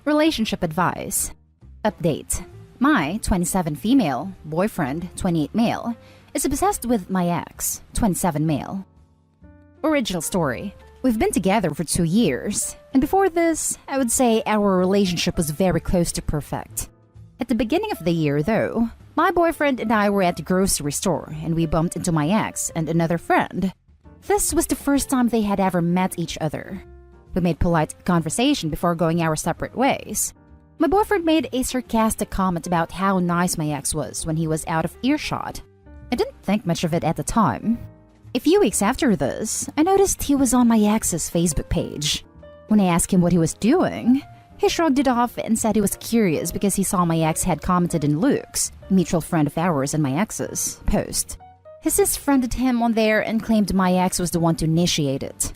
Relationship advice. Update. My 27 female boyfriend, 28 male, is obsessed with my ex, 27 male. Original story. We've been together for 2 years, and before this, I would say our relationship was very close to perfect. At the beginning of the year, though, my boyfriend and I were at the grocery store and we bumped into my ex and another friend. This was the first time they had ever met each other. We made polite conversation before going our separate ways. My boyfriend made a sarcastic comment about how nice my ex was when he was out of earshot. I didn't think much of it at the time. A few weeks after this, I noticed he was on my ex's Facebook page. When I asked him what he was doing, he shrugged it off and said he was curious because he saw my ex had commented in Luke's, a mutual friend of ours and my ex's, post. His sis friended him on there and claimed my ex was the one to initiate it.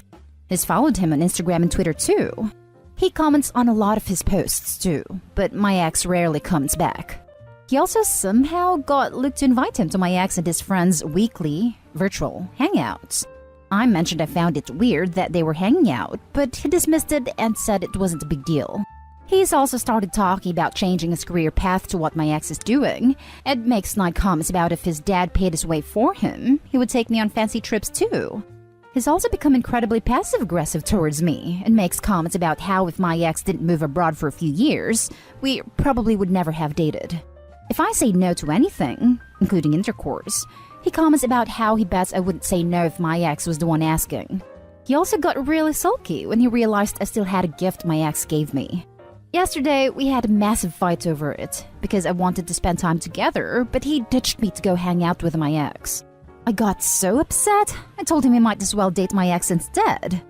He's followed him on Instagram and Twitter too. He comments on a lot of his posts too, but my ex rarely comes back. He also somehow got Luke to invite him to my ex and his friends' weekly, virtual hangouts. I mentioned I found it weird that they were hanging out, but he dismissed it and said it wasn't a big deal. He's also started talking about changing his career path to what my ex is doing, and makes snide comments about if his dad paid his way for him, he would take me on fancy trips too. He's also become incredibly passive-aggressive towards me, and makes comments about how if my ex didn't move abroad for a few years, we probably would never have dated. If I say no to anything, including intercourse, he comments about how he bets I wouldn't say no if my ex was the one asking. He also got really sulky when he realized I still had a gift my ex gave me. Yesterday, we had a massive fight over it, because I wanted to spend time together, but he ditched me to go hang out with my ex. I got so upset, I told him he might as well date my ex instead.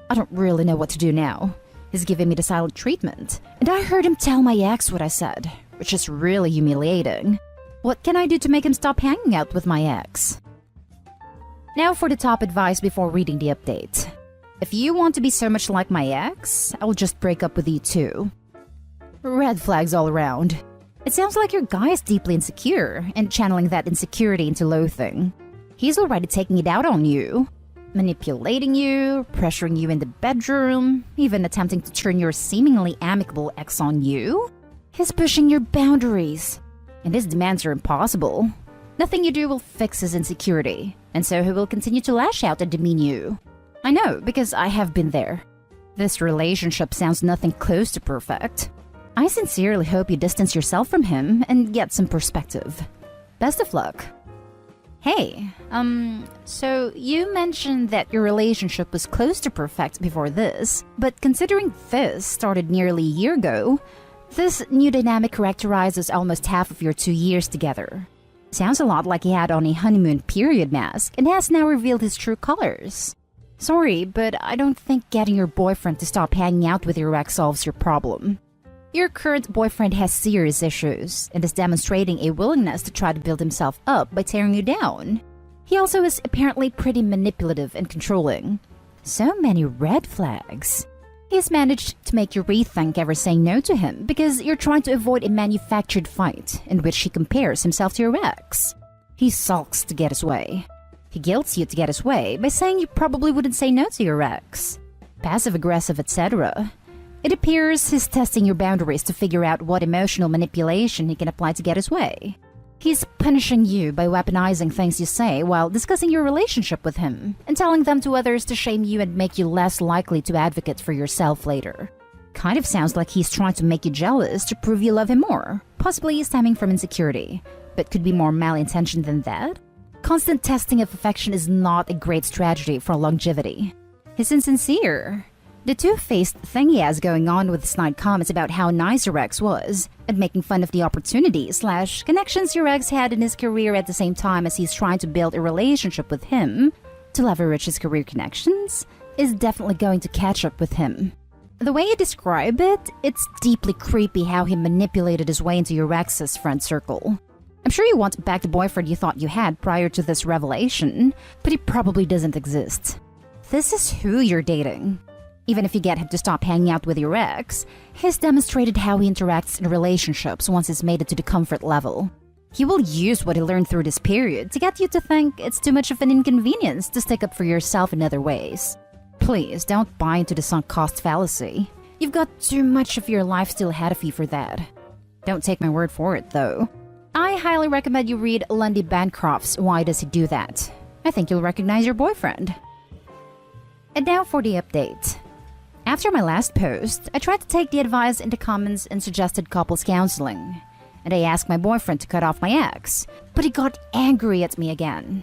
I don't really know what to do now. He's giving me the silent treatment, and I heard him tell my ex what I said, which is really humiliating. What can I do to make him stop hanging out with my ex? Now for the top advice before reading the update. If you want to be so much like my ex, I'll just break up with you too. Red flags all around. It sounds like your guy is deeply insecure and channeling that insecurity into loathing. He's already taking it out on you, manipulating you, pressuring you in the bedroom, even attempting to turn your seemingly amicable ex on you. He's pushing your boundaries, and his demands are impossible. Nothing you do will fix his insecurity, and so he will continue to lash out and demean you. I know, because I have been there. This relationship sounds nothing close to perfect. I sincerely hope you distance yourself from him and get some perspective. Best of luck. Hey, so you mentioned that your relationship was close to perfect before this, but considering this started nearly a year ago, this new dynamic characterizes almost half of your 2 years together. Sounds a lot like he had on a honeymoon period mask and has now revealed his true colors. Sorry, but I don't think getting your boyfriend to stop hanging out with your ex solves your problem. Your current boyfriend has serious issues and is demonstrating a willingness to try to build himself up by tearing you down. He also is apparently pretty manipulative and controlling. So many red flags. He's managed to make you rethink ever saying no to him because you're trying to avoid a manufactured fight in which he compares himself to your ex. He sulks to get his way. He guilts you to get his way by saying you probably wouldn't say no to your ex. Passive-aggressive, etc. It appears he's testing your boundaries to figure out what emotional manipulation he can apply to get his way. He's punishing you by weaponizing things you say while discussing your relationship with him and telling them to others to shame you and make you less likely to advocate for yourself later. Kind of sounds like he's trying to make you jealous to prove you love him more, possibly stemming from insecurity, but could be more malintentioned than that. Constant testing of affection is not a great strategy for longevity. He's insincere. The two-faced thing he has going on with snide comments about how nice your ex was, and making fun of the opportunities/connections your ex had in his career at the same time as he's trying to build a relationship with him to leverage his career connections, is definitely going to catch up with him. The way you describe it, it's deeply creepy how he manipulated his way into your ex's friend circle. I'm sure you want back the boyfriend you thought you had prior to this revelation, but he probably doesn't exist. This is who you're dating. Even if you get him to stop hanging out with your ex, he's demonstrated how he interacts in relationships once he's made it to the comfort level. He will use what he learned through this period to get you to think it's too much of an inconvenience to stick up for yourself in other ways. Please don't buy into the sunk cost fallacy. You've got too much of your life still ahead of you for that. Don't take my word for it, though. I highly recommend you read Lundy Bancroft's Why Does He Do That? I think you'll recognize your boyfriend. And now for the update. After my last post, I tried to take the advice into comments and suggested couples counseling. And I asked my boyfriend to cut off my ex, but he got angry at me again.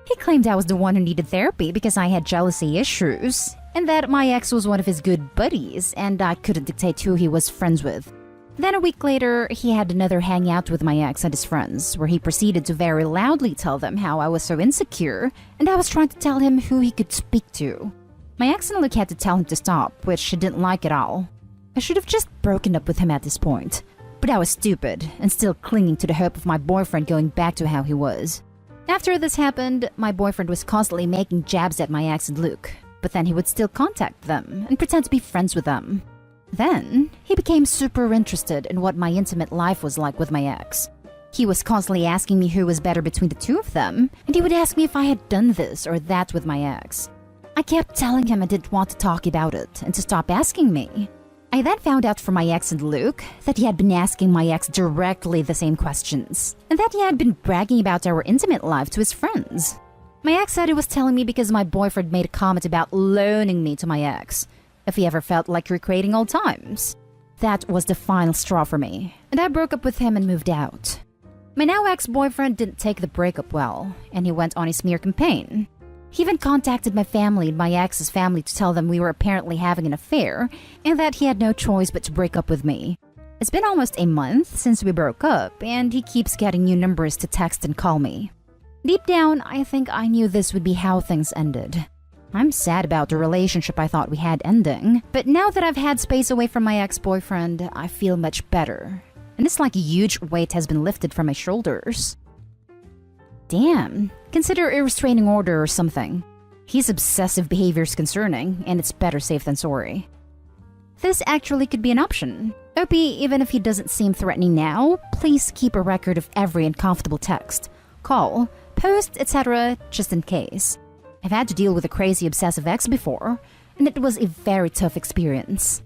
He claimed I was the one who needed therapy because I had jealousy issues, and that my ex was one of his good buddies and I couldn't dictate who he was friends with. Then a week later, he had another hangout with my ex and his friends, where he proceeded to very loudly tell them how I was so insecure, and I was trying to tell him who he could speak to. My ex and Luke had to tell him to stop, which she didn't like at all. I should have just broken up with him at this point. But I was stupid, and still clinging to the hope of my boyfriend going back to how he was. After this happened, my boyfriend was constantly making jabs at my ex and Luke, but then he would still contact them and pretend to be friends with them. Then, he became super interested in what my intimate life was like with my ex. He was constantly asking me who was better between the two of them, and he would ask me if I had done this or that with my ex. I kept telling him I didn't want to talk about it and to stop asking me. I then found out from my ex and Luke that he had been asking my ex directly the same questions, and that he had been bragging about our intimate life to his friends. My ex said he was telling me because my boyfriend made a comment about loaning me to my ex, if he ever felt like recreating old times. That was the final straw for me, and I broke up with him and moved out. My now ex-boyfriend didn't take the breakup well, and he went on his smear campaign. He even contacted my family and my ex's family to tell them we were apparently having an affair, and that he had no choice but to break up with me. It's been almost a month since we broke up, and he keeps getting new numbers to text and call me. Deep down, I think I knew this would be how things ended. I'm sad about the relationship I thought we had ending, but now that I've had space away from my ex-boyfriend, I feel much better. And it's like a huge weight has been lifted from my shoulders. Damn, consider a restraining order or something. His obsessive behavior is concerning, and it's better safe than sorry. This actually could be an option. OP, even if he doesn't seem threatening now, please keep a record of every uncomfortable text, call, post, etc. just in case. I've had to deal with a crazy obsessive ex before, and it was a very tough experience.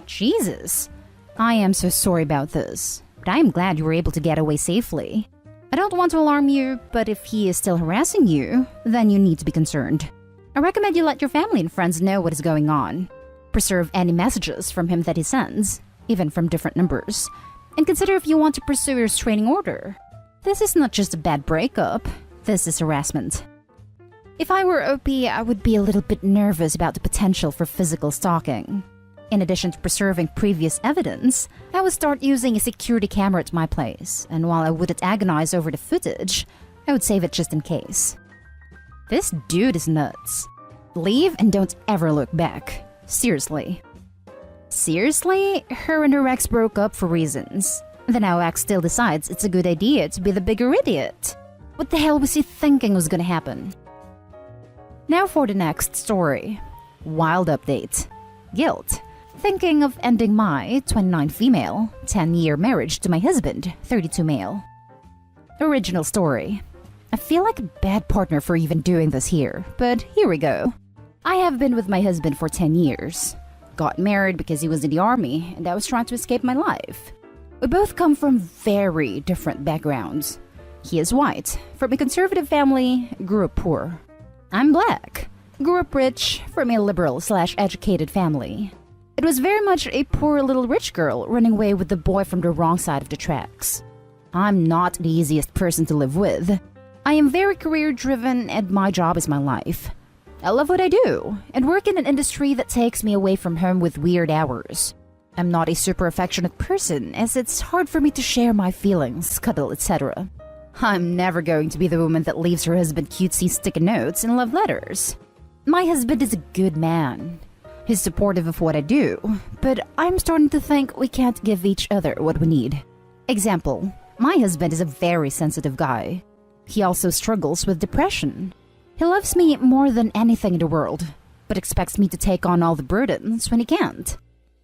Jesus, I am so sorry about this, but I am glad you were able to get away safely. I don't want to alarm you, but if he is still harassing you, then you need to be concerned. I recommend you let your family and friends know what is going on. Preserve any messages from him that he sends, even from different numbers, and consider if you want to pursue a restraining order. This is not just a bad breakup, this is harassment. If I were OP, I would be a little bit nervous about the potential for physical stalking. In addition to preserving previous evidence, I would start using a security camera at my place, and while I wouldn't agonize over the footage, I would save it just in case. This dude is nuts. Leave and don't ever look back. Seriously. Seriously? Her and her ex broke up for reasons. The now ex still decides it's a good idea to be the bigger idiot. What the hell was he thinking was gonna happen? Now for the next story. Wild update. Guilt. Thinking of ending my 29 female, 10-year marriage to my husband, 32 male. Original story. I feel like a bad partner for even doing this here, but here we go. I have been with my husband for 10 years. Got married because he was in the army and I was trying to escape my life. We both come from very different backgrounds. He is white, from a conservative family, grew up poor. I'm black, grew up rich, from a liberal/educated family. It was very much a poor little rich girl running away with the boy from the wrong side of the tracks. I'm not the easiest person to live with. I am very career-driven and my job is my life. I love what I do and work in an industry that takes me away from home with weird hours. I'm not a super affectionate person as it's hard for me to share my feelings, cuddle, etc. I'm never going to be the woman that leaves her husband cutesy sticky notes and love letters. My husband is a good man. He's supportive of what I do, but I'm starting to think we can't give each other what we need. Example, my husband is a very sensitive guy. He also struggles with depression. He loves me more than anything in the world, but expects me to take on all the burdens when he can't.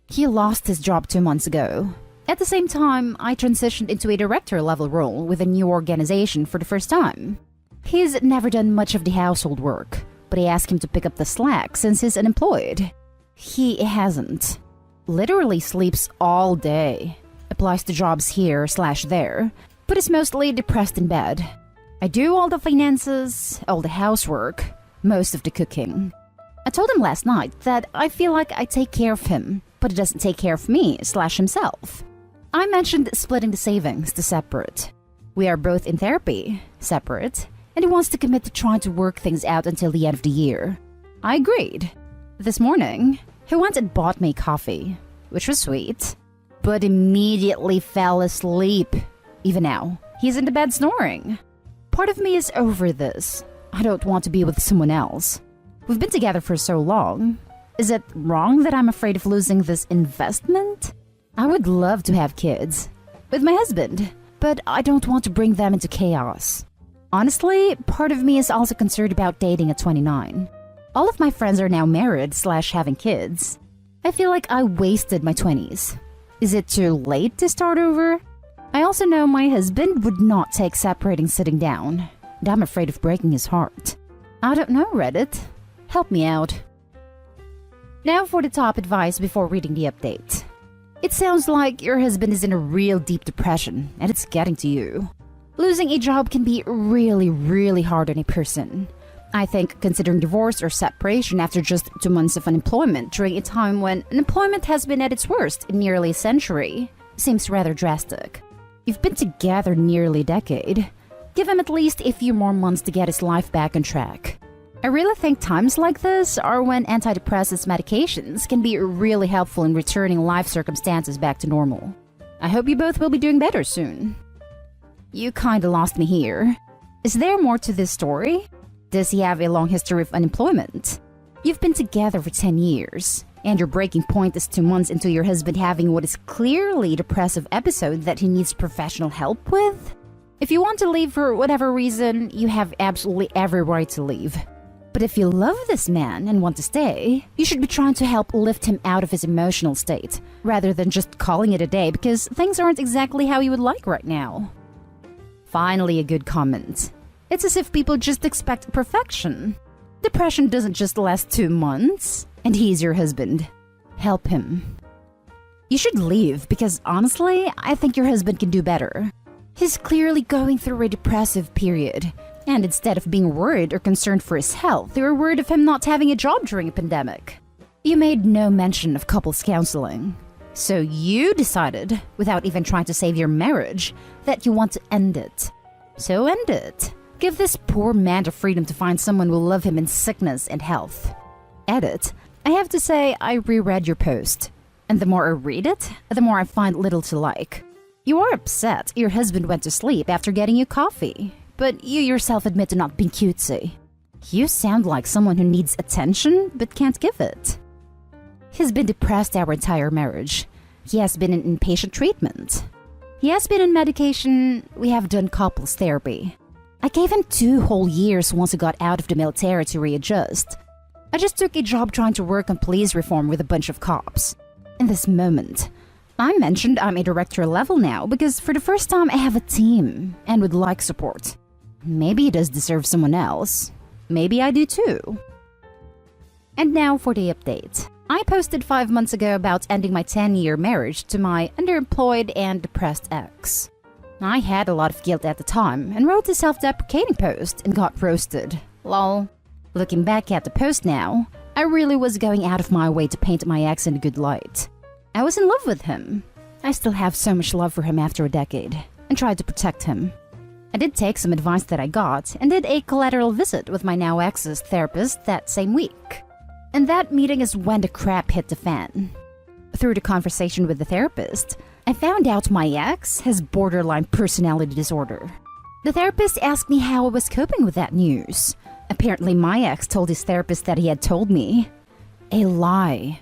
He lost his job 2 months ago. At the same time, I transitioned into a director-level role with a new organization for the first time. He's never done much of the household work, but I asked him to pick up the slack since he's unemployed. He hasn't. Literally sleeps all day. Applies to jobs here/there, but is mostly depressed in bed. I do all the finances, all the housework, most of the cooking. I told him last night that I feel like I take care of him, but he doesn't take care of me/himself. I mentioned splitting the savings to separate. We are both in therapy, separate, and he wants to commit to trying to work things out until the end of the year. I agreed. This morning, he went and bought me coffee, which was sweet, but immediately fell asleep. Even now, he's in the bed snoring. Part of me is over this. I don't want to be with someone else. We've been together for so long. Is it wrong that I'm afraid of losing this investment? I would love to have kids with my husband, but I don't want to bring them into chaos. Honestly, part of me is also concerned about dating at 29. All of my friends are now married/having kids. I feel like I wasted my 20s. Is it too late to start over? I also know my husband would not take separating sitting down, and I'm afraid of breaking his heart. I don't know, Reddit. Help me out. Now for the top advice before reading the update. It sounds like your husband is in a real deep depression, and it's getting to you. Losing a job can be really hard on a person. I think considering divorce or separation after just 2 months of unemployment during a time when unemployment has been at its worst in nearly a century seems rather drastic. You've been together nearly a decade. Give him at least a few more months to get his life back on track. I really think times like this are when antidepressants medications can be really helpful in returning life circumstances back to normal. I hope you both will be doing better soon. You kinda lost me here. Is there more to this story? Does he have a long history of unemployment? You've been together for 10 years, and your breaking point is 2 months into your husband having what is clearly a depressive episode that he needs professional help with? If you want to leave for whatever reason, you have absolutely every right to leave. But if you love this man and want to stay, you should be trying to help lift him out of his emotional state, rather than just calling it a day because things aren't exactly how you would like right now. Finally, a good comment. It's as if people just expect perfection. Depression doesn't just last 2 months, and he's your husband. Help him. You should leave because honestly, I think your husband can do better. He's clearly going through a depressive period. And instead of being worried or concerned for his health, they were worried of him not having a job during a pandemic. You made no mention of couples counseling. So you decided, without even trying to save your marriage, that you want to end it. So end it. Give this poor man the freedom to find someone who will love him in sickness and health. Edit. I have to say, I reread your post. And the more I read it, the more I find little to like. You are upset your husband went to sleep after getting you coffee. But you yourself admit to not being cutesy. You sound like someone who needs attention but can't give it. He's been depressed our entire marriage. He has been in inpatient treatment. He has been on medication. We have done couples therapy. I gave him 2 whole years once he got out of the military to readjust. I just took a job trying to work on police reform with a bunch of cops. In this moment, I mentioned I'm a director level now because for the first time I have a team and would like support. Maybe he does deserve someone else. Maybe I do too. And now for the update. I posted 5 months ago about ending my 10-year marriage to my underemployed and depressed ex. I had a lot of guilt at the time and wrote a self-deprecating post and got roasted. Lol. Looking back at the post now, I really was going out of my way to paint my ex in a good light. I was in love with him. I still have so much love for him after a decade and tried to protect him. I did take some advice that I got and did a collateral visit with my now ex's therapist that same week. And that meeting is when the crap hit the fan. Through the conversation with the therapist, I found out my ex has borderline personality disorder. The therapist asked me how I was coping with that news. Apparently my ex told his therapist that he had told me. A lie.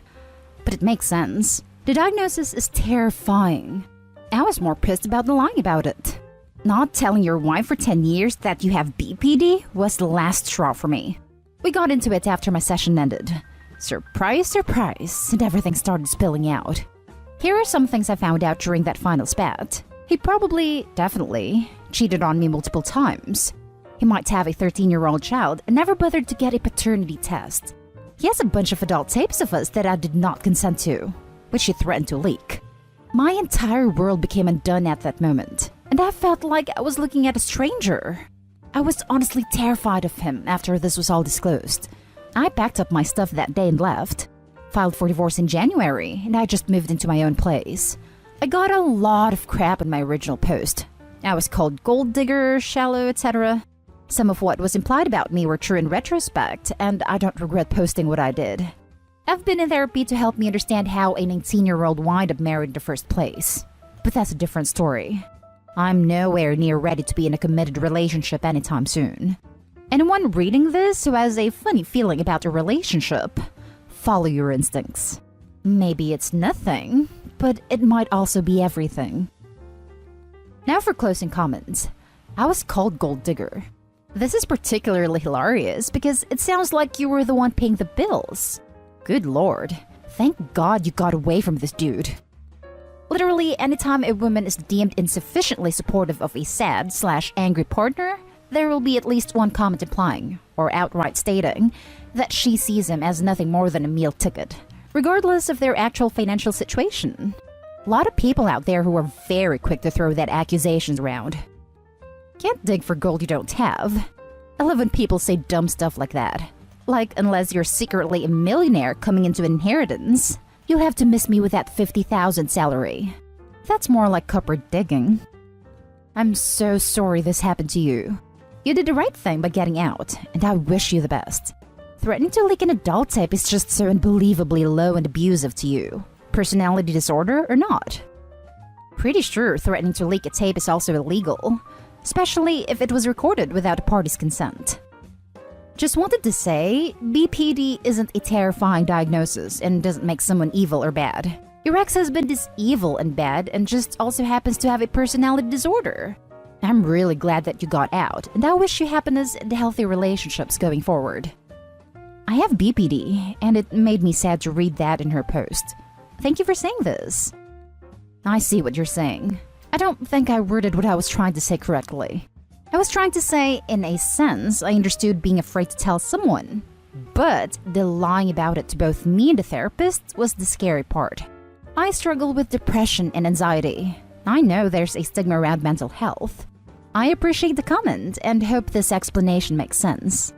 But it makes sense. The diagnosis is terrifying. I was more pissed about the lying about it. Not telling your wife for 10 years that you have BPD was the last straw for me. We got into it after my session ended. Surprise, surprise, and everything started spilling out. Here are some things I found out during that final spat. He probably, definitely, cheated on me multiple times. He might have a 13-year-old child and never bothered to get a paternity test. He has a bunch of adult tapes of us that I did not consent to. which she threatened to leak. My entire world became undone at that moment, and I felt like I was looking at a stranger. I was honestly terrified of him after this was all disclosed. I packed up my stuff that day and left. Filed for divorce in January, and I just moved into my own place. I got a lot of crap on my original post. I was called gold digger, shallow, etc. Some of what was implied about me were true in retrospect, and I don't regret posting what I did. I've been in therapy to help me understand how a 19-year-old wound up married in the first place. But that's a different story. I'm nowhere near ready to be in a committed relationship anytime soon. Anyone reading this who has a funny feeling about a relationship, follow your instincts. Maybe it's nothing, but it might also be everything. Now for closing comments. I was called gold digger. This is particularly hilarious because it sounds like you were the one paying the bills. Good lord. Thank God you got away from this dude. Literally, anytime a woman is deemed insufficiently supportive of a sad/angry partner, there will be at least one comment implying, or outright stating, that she sees him as nothing more than a meal ticket, regardless of their actual financial situation. A lot of people out there who are very quick to throw that accusations around. Can't dig for gold you don't have. I love when people say dumb stuff like that. Like, unless you're secretly a millionaire coming into inheritance, you'll have to miss me with that $50,000 salary. That's more like copper digging. I'm so sorry this happened to you. You did the right thing by getting out, and I wish you the best. Threatening to leak an adult tape is just so unbelievably low and abusive to you. Personality disorder or not? Pretty sure threatening to leak a tape is also illegal, especially if it was recorded without a party's consent. Just wanted to say, BPD isn't a terrifying diagnosis and doesn't make someone evil or bad. Your ex-husband is evil and bad and just also happens to have a personality disorder. I'm really glad that you got out, and I wish you happiness and healthy relationships going forward. I have BPD, and it made me sad to read that in her post. Thank you for saying this. I see what you're saying. I don't think I worded what I was trying to say correctly. I was trying to say, in a sense, I understood being afraid to tell someone. But the lying about it to both me and the therapist was the scary part. I struggle with depression and anxiety. I know there's a stigma around mental health. I appreciate the comment and hope this explanation makes sense.